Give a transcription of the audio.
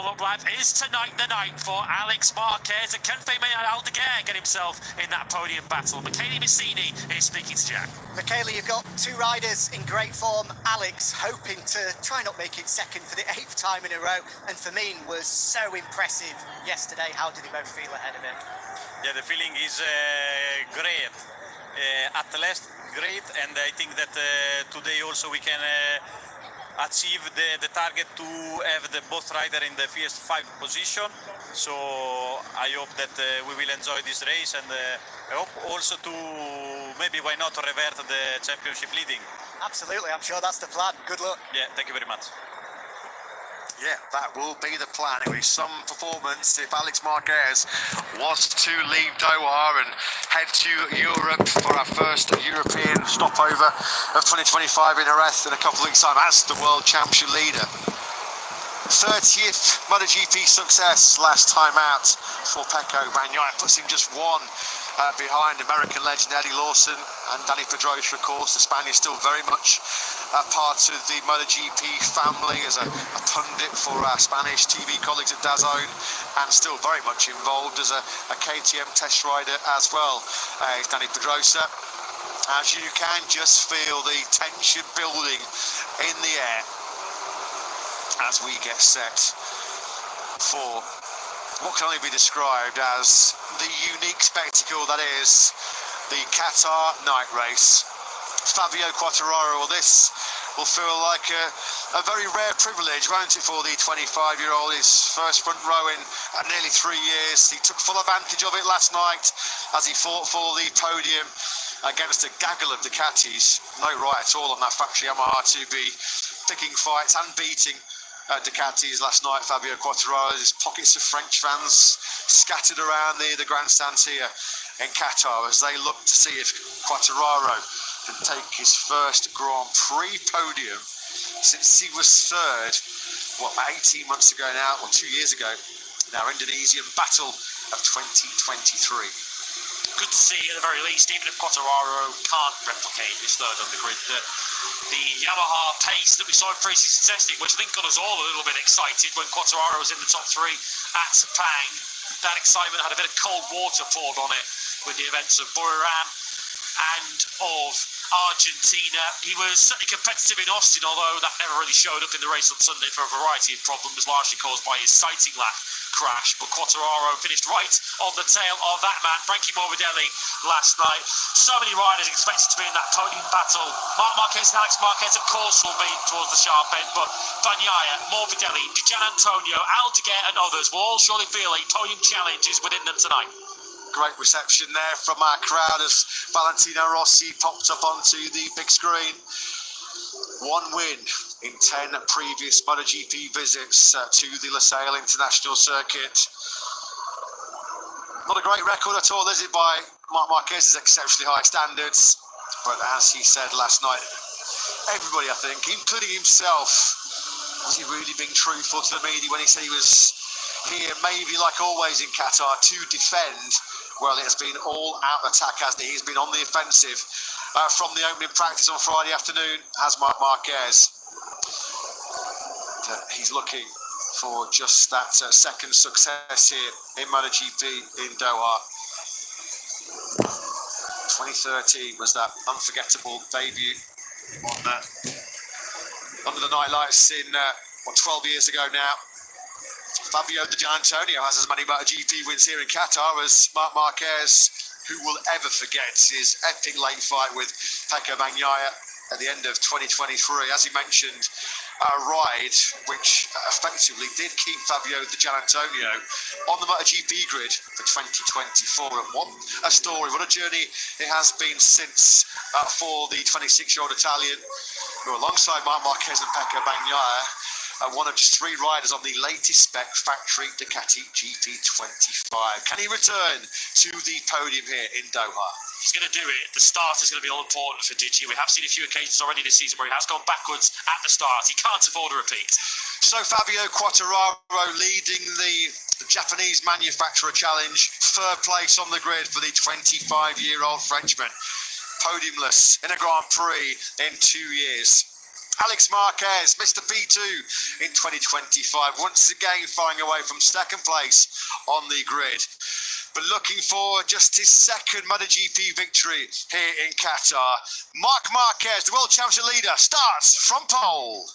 look like, is tonight the night for Alex Marquez, and can Fabian Aldeguer get himself in that podium battle? Michele Messini is speaking to Jack. Michele, you've got two riders in great form. Alex hoping to try not make it second for the 8th time in a row, and Fabian was so impressive yesterday. How did they both feel ahead of him? Yeah, the feeling is great. At last, great, and I think that today also we can achieve the target to have the both rider in the first 5 position. So I hope that we will enjoy this race, and I hope also to maybe why not revert the championship leading. Absolutely, I'm sure that's the plan. Good luck. Yeah, thank you very much. Yeah, that will be the plan. It was some performance if Alex Marquez was to leave Doha and head to Europe for our first European stopover of 2025 in Jerez in a couple of weeks' time as the World Championship leader. 30th MotoGP success last time out for Pecco Bagnaia, puts him just one behind American legend Eddie Lawson and Dani Pedrosa, of course. The Spaniard still very much part of the MotoGP family as a pundit for our Spanish TV colleagues at DAZN, and still very much involved as a KTM test rider as well. Dani Pedrosa, as you can just feel the tension building in the air as we get set for what can only be described as the unique spectacle that is the Qatar night race. Fabio Quartararo, well, this will feel like a very rare privilege, won't it, for the 25-year-old, his first front row in nearly 3 years. He took full advantage of it last night as he fought for the podium against a gaggle of Ducatis. No right at all on that factory Yamaha to be picking fights and beating Ducatis last night. Fabio Quartararo, there's pockets of French fans scattered around the grandstands here in Qatar as they look to see if Quartararo can take his first Grand Prix podium since he was third, 18 months ago now, or 2 years ago, in our Indonesian Battle of 2023. Good to see, at the very least, even if Quartararo can't replicate his third on the grid, the Yamaha pace that we saw in pre-season testing, which I think got us all a little bit excited when Quartararo was in the top 3 at Sepang. That excitement had a bit of cold water poured on it with the events of Buriram and of Argentina. He was certainly competitive in Austin, although that never really showed up in the race on Sunday for a variety of problems, largely caused by his sighting lap crash. But Quartararo finished right on the tail of that man, Frankie Morbidelli, last night. So many riders expected to be in that podium battle. Marc Marquez and Alex Marquez, of course, will be towards the sharp end, but Bagnaia, Morbidelli, Di Giannantonio, Aldeguer and others will all surely feel a podium challenge is within them tonight. Great reception there from our crowd as Valentino Rossi popped up onto the big screen. 1 win in 10 previous MotoGP visits to the Losail International Circuit. Not a great record at all, is it, by Marc Marquez's exceptionally high standards. But as he said last night, everybody, I think, including himself, was he really being truthful to the media when he said he was here, maybe like always in Qatar, to defend? Well, it has been all-out attack, hasn't it? He's been on the offensive from the opening practice on Friday afternoon, has Marc Marquez. He's looking for just that second success here in MotoGP in Doha. 2013 was that unforgettable debut under the night lights in 12 years ago now. Fabio Di Giannantonio has as many MotoGP wins here in Qatar as Marc Marquez. Who will ever forget his epic late fight with Pecco Bagnaia at the end of 2023? As he mentioned, a ride which effectively did keep Fabio Di Giannantonio on the MotoGP grid for 2024. And what a story, what a journey it has been since for the 26-year-old Italian, who alongside Marc Marquez and Pecco Bagnaia, one of just 3 riders on the latest spec factory Ducati GP25. Can he return to the podium here in Doha? He's going to do it. The start is going to be all important for Digi. We have seen a few occasions already this season where he has gone backwards at the start. He can't afford a repeat. So Fabio Quartararo leading the Japanese Manufacturer Challenge. 3rd place on the grid for the 25-year-old Frenchman. Podiumless in a Grand Prix in 2 years. Alex Marquez, Mr. P2 in 2025, once again flying away from second place on the grid. But looking for just his second MotoGP victory here in Qatar. Marc Marquez, the World Championship leader, starts from pole.